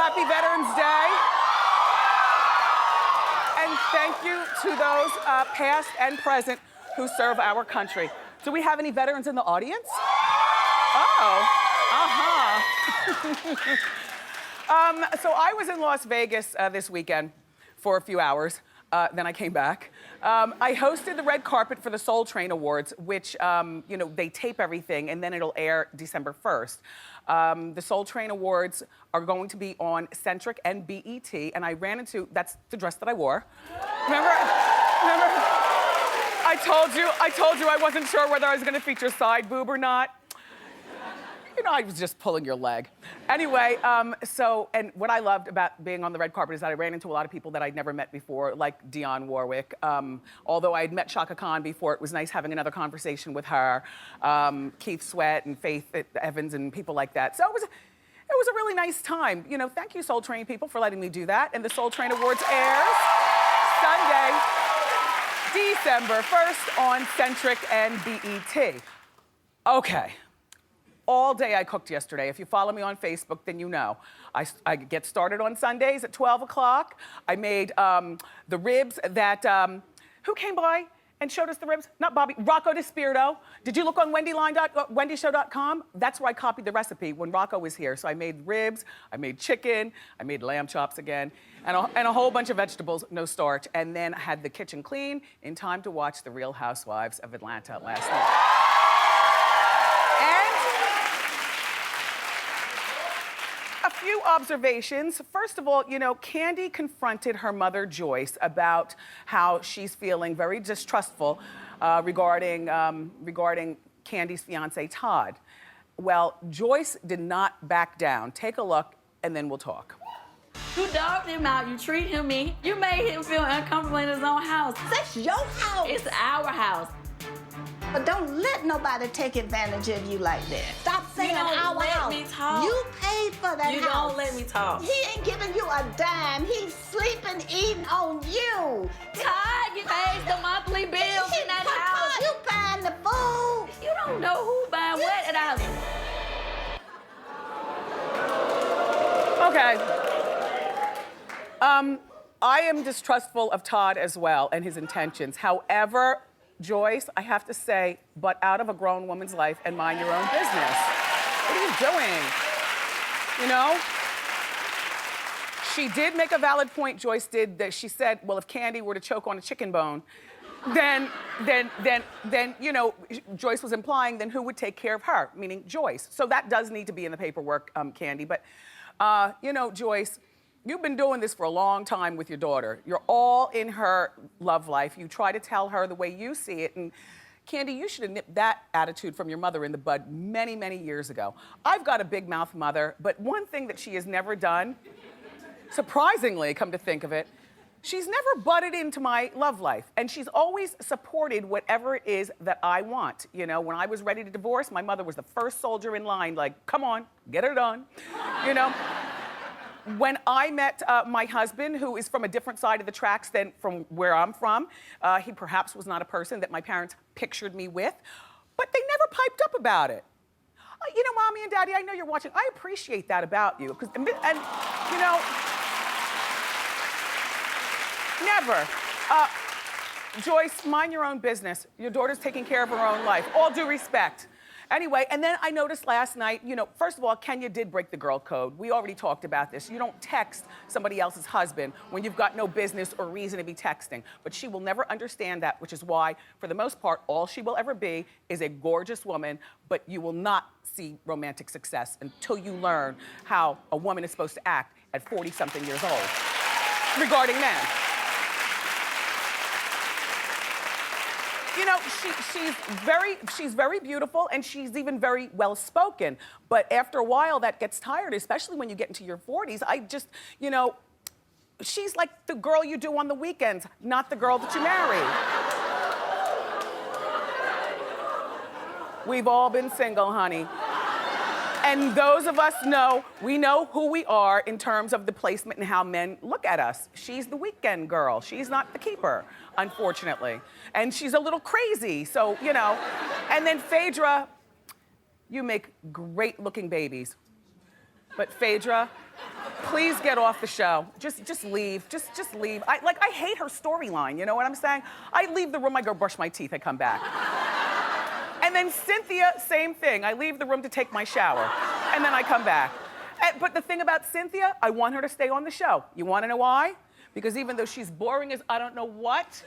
Happy Veterans Day. And thank you to those past and present who serve our country. Do we have any veterans in the audience? Oh, so I was in Las Vegas this weekend for a few hours. Then I came back. I hosted the red carpet for the Soul Train Awards, which, you know, they tape everything and then it'll air December 1st. The Soul Train Awards are going to be on Centric and BET, and I ran into, that's the dress that I wore. Remember? I told you I wasn't sure whether I was gonna feature side boob or not. You know, I was just pulling your leg. Anyway, and what I loved about being on the red carpet is that I ran into a lot of people that I'd never met before, like Dionne Warwick. Although I'd met Chaka Khan before, it was nice having another conversation with her. Keith Sweat and Faith Evans and people like that. So it was a really nice time. You know, thank you, Soul Train people, for letting me do that. And the Soul Train Awards airs Sunday, December 1st on Centric and BET. Okay. All day I cooked yesterday. If you follow me on Facebook, then you know. I get started on Sundays at 12 o'clock. I made the ribs that, who came by and showed us the ribs? Not Bobby, Rocco DeSpirito. Did you look on wendyshow.com? That's where I copied the recipe when Rocco was here. So I made ribs, I made chicken, I made lamb chops again, and a whole bunch of vegetables, no starch. And then I had the kitchen clean in time to watch The Real Housewives of Atlanta last night. A few observations. First of all, you know, Candy confronted her mother, Joyce, about how she's feeling very distrustful regarding Candy's fiance, Todd. Well, Joyce did not back down. Take a look, and then we'll talk. You dogged him out, you treat him mean. You made him feel uncomfortable in his own house. That's your house. It's our house. But don't let nobody take advantage of you like that. Stop saying our house. You don't let me talk. You paid for that house. You don't let me talk. He ain't giving you a dime. He's sleeping, eating on you. Todd, you pays the monthly bills in that house. You buying the food. You don't know who buying what at our house. Okay. I am distrustful of Todd as well and his intentions. However, Joyce, I have to say, but out of a grown woman's life and mind your own business. What are you doing? You know? She did make a valid point, Joyce did, that she said, well, if Candy were to choke on a chicken bone, then, you know, Joyce was implying then who would take care of her, meaning Joyce. So that does need to be in the paperwork, Candy. But, you know, Joyce, you've been doing this for a long time with your daughter. You're all in her love life. You try to tell her the way you see it. And Candy, you should have nipped that attitude from your mother in the bud many, many years ago. I've got a big mouth mother, but one thing that she has never done, surprisingly, come to think of it, she's never butted into my love life. And she's always supported whatever it is that I want. You know, when I was ready to divorce, my mother was the first soldier in line, like, come on, get her done, you know? When I met my husband, who is from a different side of the tracks than from where I'm from, he perhaps was not a person that my parents pictured me with, but they never piped up about it. You know, Mommy and Daddy, I know you're watching. I appreciate that about you, and you know, never. Joyce, mind your own business. Your daughter's taking care of her own life. All due respect. Anyway, and then I noticed last night, you know, first of all, Kenya did break the girl code. We already talked about this. You don't text somebody else's husband when you've got no business or reason to be texting. But she will never understand that, which is why, for the most part, all she will ever be is a gorgeous woman, but you will not see romantic success until you learn how a woman is supposed to act at 40-something years old regarding men. You know, she's very beautiful and she's even very well-spoken. But after a while, that gets tired, especially when you get into your 40s. I just, you know, she's like the girl you do on the weekends, not the girl that you marry. We've all been single, honey. And those of us know, we know who we are in terms of the placement and how men look at us. She's the weekend girl. She's not the keeper, unfortunately. And she's a little crazy, so, you know. And then Phaedra, you make great looking babies. But Phaedra, Please get off the show. Just leave. Just leave. I hate her storyline. You know what I'm saying? I leave the room. I go brush my teeth. I come back. And then Cynthia, same thing. I leave the room to take my shower, and then I come back. But the thing about Cynthia, I want her to stay on the show. You want to know why? Because even though she's boring as I don't know what,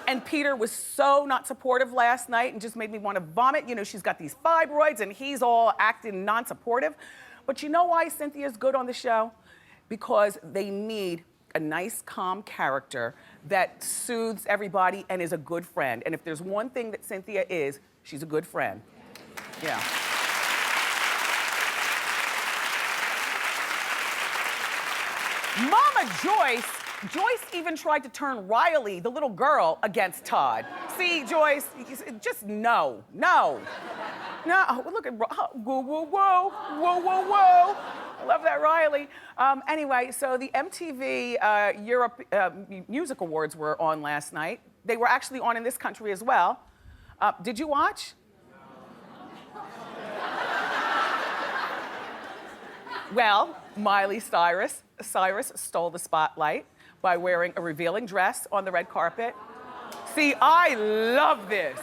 and Peter was so not supportive last night and just made me want to vomit. You know, she's got these fibroids and he's all acting non-supportive. But you know why Cynthia's good on the show? Because they need a nice, calm character that soothes everybody and is a good friend. And if there's one thing that Cynthia is, she's a good friend. Yeah. Mama Joyce even tried to turn Riley, the little girl, against Todd. See, Joyce, just no. No, look at, whoa, whoa, whoa, whoa, whoa, whoa. I love that, Riley. Anyway, so the MTV Europe Music Awards were on last night. They were actually on in this country as well. Did you watch? Well, Miley Cyrus stole the spotlight by wearing a revealing dress on the red carpet. See, I love this.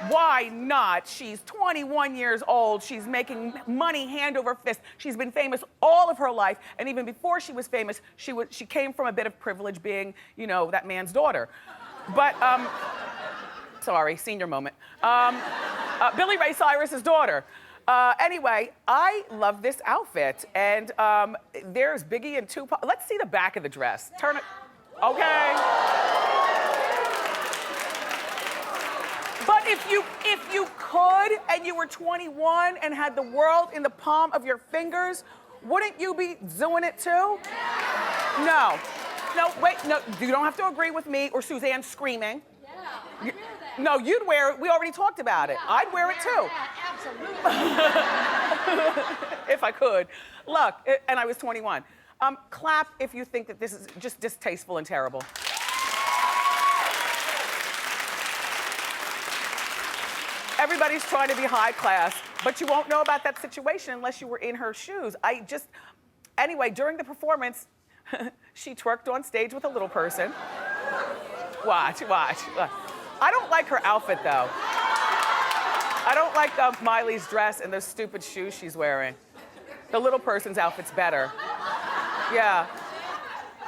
Why not? She's 21 years old. She's making money hand over fist. She's been famous all of her life. And even before she was famous, she came from a bit of privilege being, you know, that man's daughter. But, sorry, senior moment. Billy Ray Cyrus's daughter. Anyway, I love this outfit. And there's Biggie and Tupac. Let's see the back of the dress. Turn it. Okay. But if you could and you were 21 and had the world in the palm of your fingers, wouldn't you be doing it too? No, wait, no, you don't have to agree with me or Suzanne screaming. Yeah, I wear that. No, you'd wear it. We already talked about it. Yeah, I'd wear it too. Yeah, absolutely. If I could. Look, and I was 21. Clap if you think that this is just distasteful and terrible. Everybody's trying to be high class, but you won't know about that situation unless you were in her shoes. Anyway, during the performance, she twerked on stage with a little person. Watch. I don't like her outfit, though. I don't like Miley's dress and those stupid shoes she's wearing. The little person's outfit's better. Yeah.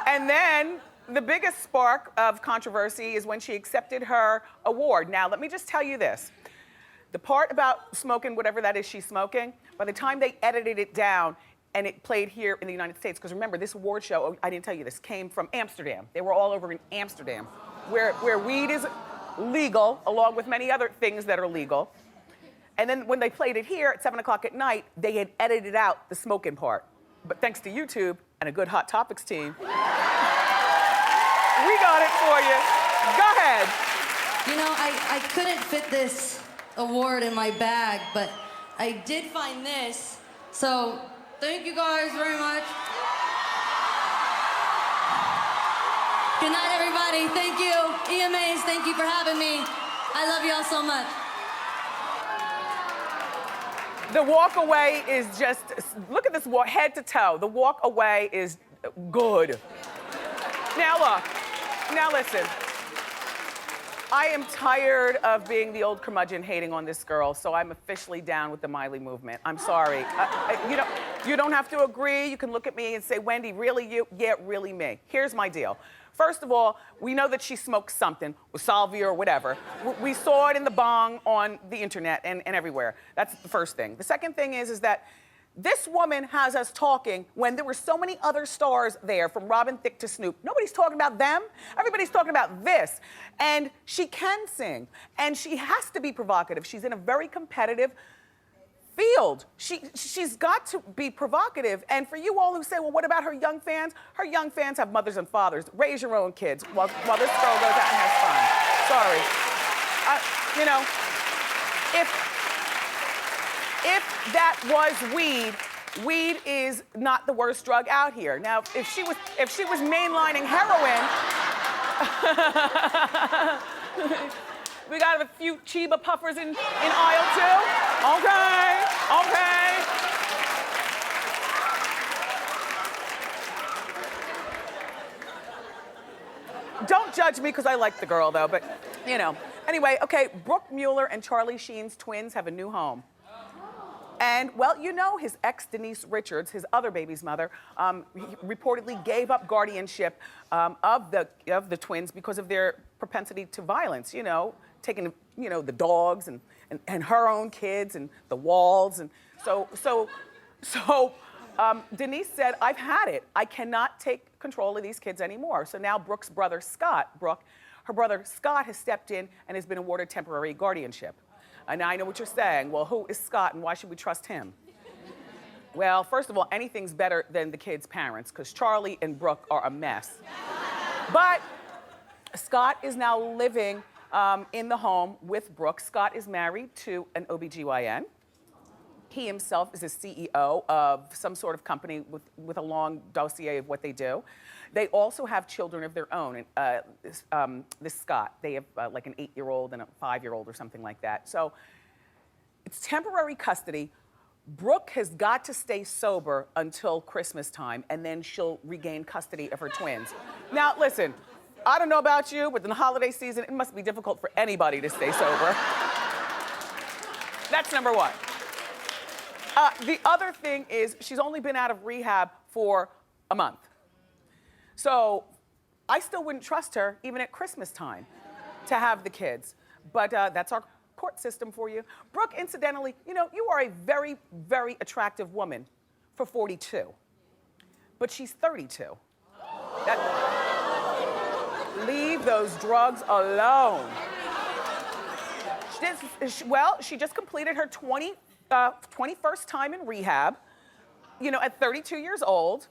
And then the biggest spark of controversy is when she accepted her award. Now, let me just tell you this. The part about smoking, whatever that is she's smoking, by the time they edited it down and it played here in the United States, because remember, this award show, I didn't tell you this, came from Amsterdam. They were all over in Amsterdam, where weed is legal, along with many other things that are legal. And then when they played it here at 7 o'clock at night, they had edited out the smoking part. But thanks to YouTube and a good Hot Topics team, we got it for you. Go ahead. You know, I couldn't fit this award in my bag, but I did find this. So thank you guys very much. Good night, everybody. Thank you. EMAs, thank you for having me. I love you all so much. The walk away is just, look at this walk, head to toe. The walk away is good. Now look, now listen. I am tired of being the old curmudgeon hating on this girl, so I'm officially down with the Miley movement. I'm sorry. You don't have to agree. You can look at me and say, Wendy, really you? Yeah, really me. Here's my deal. First of all, we know that she smoked something, with salvia or whatever. We saw it in the bong on the internet and everywhere. That's the first thing. The second thing is that this woman has us talking when there were so many other stars there, from Robin Thicke to Snoop. Nobody's talking about them. Everybody's talking about this. And she can sing, and she has to be provocative. She's in a very competitive field. She's got to be provocative. And for you all who say, well, what about her young fans? Her young fans have mothers and fathers. Raise your own kids while this girl goes out and has fun. Sorry. You know, if that was weed is not the worst drug out here. Now, if she was mainlining heroin, we got a few Chiba puffers in aisle 2. Okay. Don't judge me because I like the girl though, but you know. Anyway, okay, Brooke Mueller and Charlie Sheen's twins have a new home. And, well, you know his ex, Denise Richards, his other baby's mother, he reportedly gave up guardianship of the twins because of their propensity to violence, you know, taking, you know, the dogs and her own kids and the walls. And so Denise said, I've had it. I cannot take control of these kids anymore. So now Brooke's brother, Scott, her brother Scott has stepped in and has been awarded temporary guardianship. And now I know what you're saying. Well, who is Scott and why should we trust him? Well, first of all, anything's better than the kids' parents because Charlie and Brooke are a mess. But Scott is now living in the home with Brooke. Scott is married to an OBGYN. He himself is a CEO of some sort of company with a long dossier of what they do. They also have children of their own. This Scott, they have like an 8-year-old and a 5-year-old or something like that. So it's temporary custody. Brooke has got to stay sober until Christmas time, and then she'll regain custody of her twins. Now, listen, I don't know about you, but in the holiday season, it must be difficult for anybody to stay sober. That's number one. The other thing is she's only been out of rehab for a month. So I still wouldn't trust her, even at Christmas time, to have the kids. But that's our court system for you. Brooke, incidentally, you know, you are a very, very attractive woman for 42. But she's 32. Leave those drugs alone. She just completed her 21st time in rehab, you know, at 32 years old.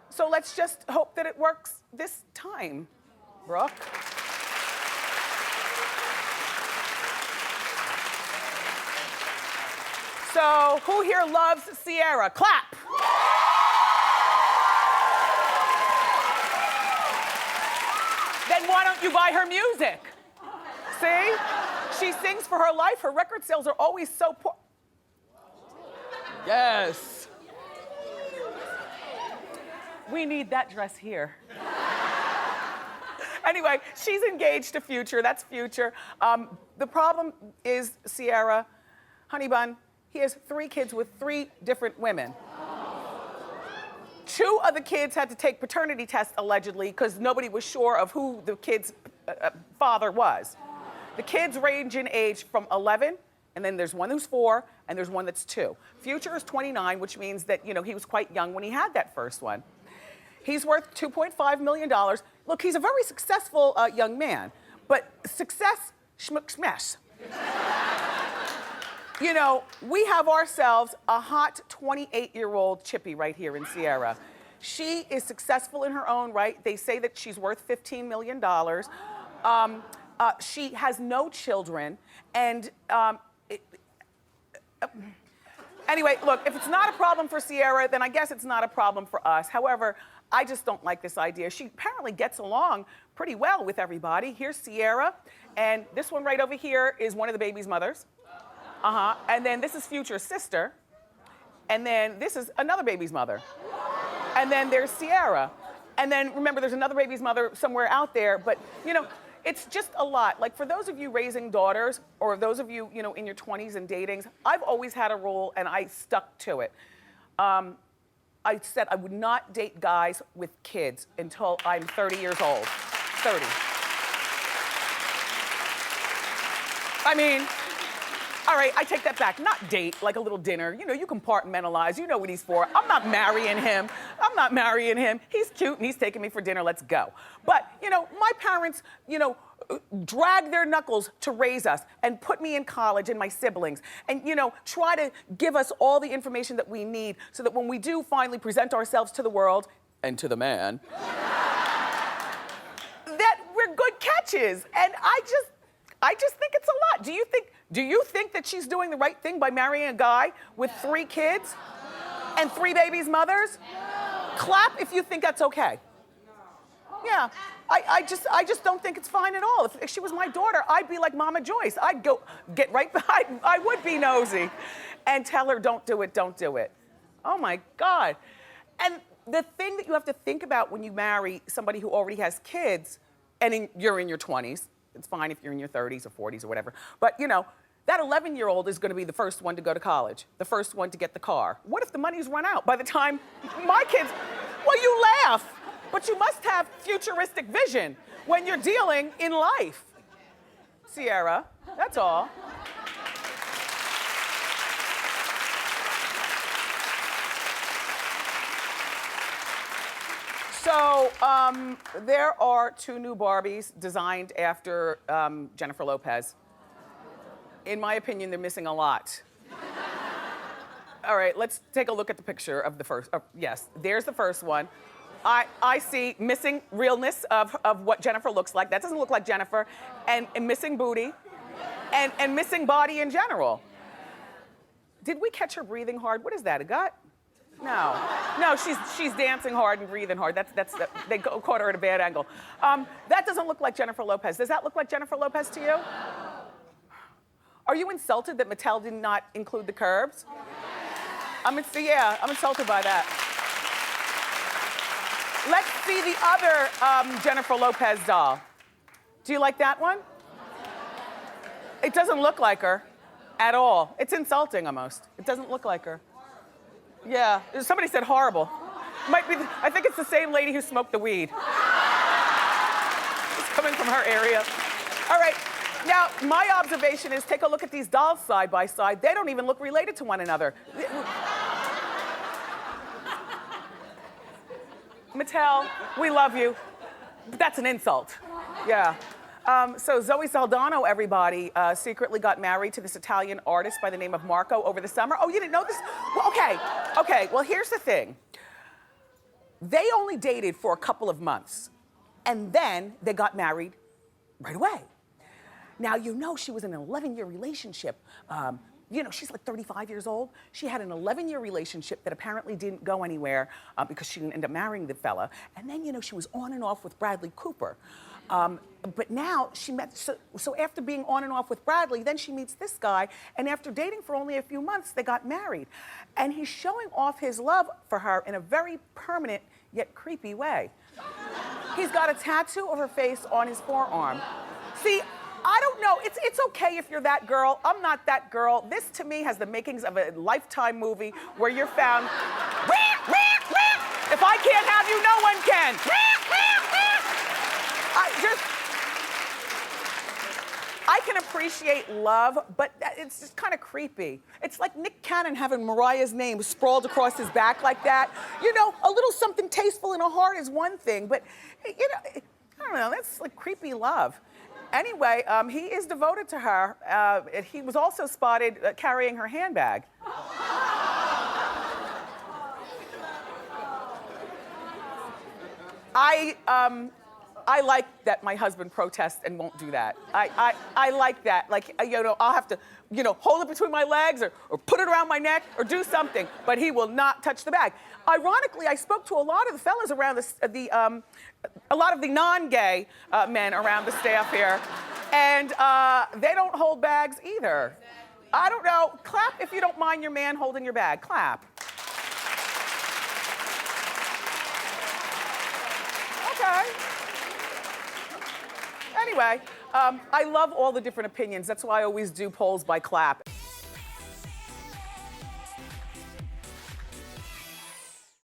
So let's just hope that it works this time, Brooke. So who here loves Ciara? Clap. Then why don't you buy her music? See? She sings for her life. Her record sales are always so poor. Yes. We need that dress here. Anyway, she's engaged to Future. That's Future. The problem is Ciara, honey bun, he has 3 kids with 3 different women. 2 of the kids had to take paternity tests, allegedly, because nobody was sure of who the kid's father was. The kids range in age from 11, and then there's one who's 4, and there's one that's 2. Future is 29, which means that, you know, he was quite young when he had that first one. He's worth $2.5 million. Look, he's a very successful young man, but success schmuck-smash. You know, we have ourselves a hot 28-year-old chippy right here in Ciara. She is successful in her own right. They say that she's worth $15 million. She has no children, and anyway, look, if it's not a problem for Ciara, then I guess it's not a problem for us. However, I just don't like this idea. She apparently gets along pretty well with everybody. Here's Ciara, and this one right over here is one of the baby's mothers. And then this is Future's sister, and then this is another baby's mother. And then there's Ciara. And then remember, there's another baby's mother somewhere out there, but you know, it's just a lot. Like for those of you raising daughters, or those of you, you know, in your 20s and datings, I've always had a rule and I stuck to it. I said I would not date guys with kids until I'm 30 years old. 30. I mean, all right, I take that back. Not date, like a little dinner. You know, you compartmentalize. You know what he's for. I'm not marrying him. I'm not marrying him. He's cute and he's taking me for dinner. Let's go. But, you know, my parents, you know, dragged their knuckles to raise us and put me in college and my siblings and, you know, try to give us all the information that we need so that when we do finally present ourselves to the world and to the man, that we're good catches. And I just think it's a lot. Do you think that she's doing the right thing by marrying a guy with 3 kids and 3 babies' mothers? Clap if you think that's okay. Yeah, I just don't think it's fine at all. If she was my daughter, I'd be like Mama Joyce. I'd go get right behind, I would be nosy and tell her, don't do it, don't do it. Oh my God. And the thing that you have to think about when you marry somebody who already has kids, and you're in your 20s. It's fine if you're in your 30s or 40s or whatever. But you know, that 11-year-old is gonna be the first one to go to college, the first one to get the car. What if the money's run out by the time my kids, well, you laugh, but you must have futuristic vision when you're dealing in life. Ciara, that's all. So there are 2 new Barbies designed after Jennifer Lopez. In my opinion, they're missing a lot. All right, let's take a look at the picture of the first. Yes, there's the first one. I see missing realness of what Jennifer looks like. That doesn't look like Jennifer. And missing booty. And missing body in general. Did we catch her breathing hard? What is that, a gut? No, she's dancing hard and breathing hard. They caught her at a bad angle. That doesn't look like Jennifer Lopez. Does that look like Jennifer Lopez to you? Are you insulted that Mattel did not include the curves? I'm insulted by that. Let's see the other Jennifer Lopez doll. Do you like that one? It doesn't look like her at all. It's insulting almost. It doesn't look like her. Yeah, somebody said horrible. I think it's the same lady who smoked the weed. It's coming from her area. All right, now my observation is take a look at these dolls side by side. They don't even look related to one another. Mattel, we love you, but that's an insult. Yeah. So Zoe Saldana, everybody, secretly got married to this Italian artist by the name of Marco over the summer. Oh, you didn't know this? Well, okay, well, here's the thing. They only dated for a couple of months, and then they got married right away. Now, you know she was in an 11-year relationship. You know, she's like 35 years old. She had an 11-year relationship that apparently didn't go anywhere because she didn't end up marrying the fella. And then, you know, she was on and off with Bradley Cooper. But now she met, so after being on and off with Bradley, then she meets this guy, and after dating for only a few months, they got married. And he's showing off his love for her in a very permanent yet creepy way. He's got a tattoo of her face on his forearm. See, I don't know, it's okay if you're that girl. I'm not that girl. This to me has the makings of a Lifetime movie where you're found, if I can't have you, no one can. I can appreciate love, but it's just kind of creepy. It's like Nick Cannon having Mariah's name sprawled across his back like that. You know, a little something tasteful in a heart is one thing, but you know, I don't know, that's like creepy love. Anyway, he is devoted to her. He was also spotted carrying her handbag. I like that my husband protests and won't do that. I like that. Like, you know, I'll have to, you know, hold it between my legs or put it around my neck or do something, but he will not touch the bag. Ironically, I spoke to a lot of the fellas around a lot of the non-gay men around the staff here, and they don't hold bags either. I don't know. Clap if you don't mind your man holding your bag. Clap. Okay. Anyway, I love all the different opinions. That's why I always do polls by clap.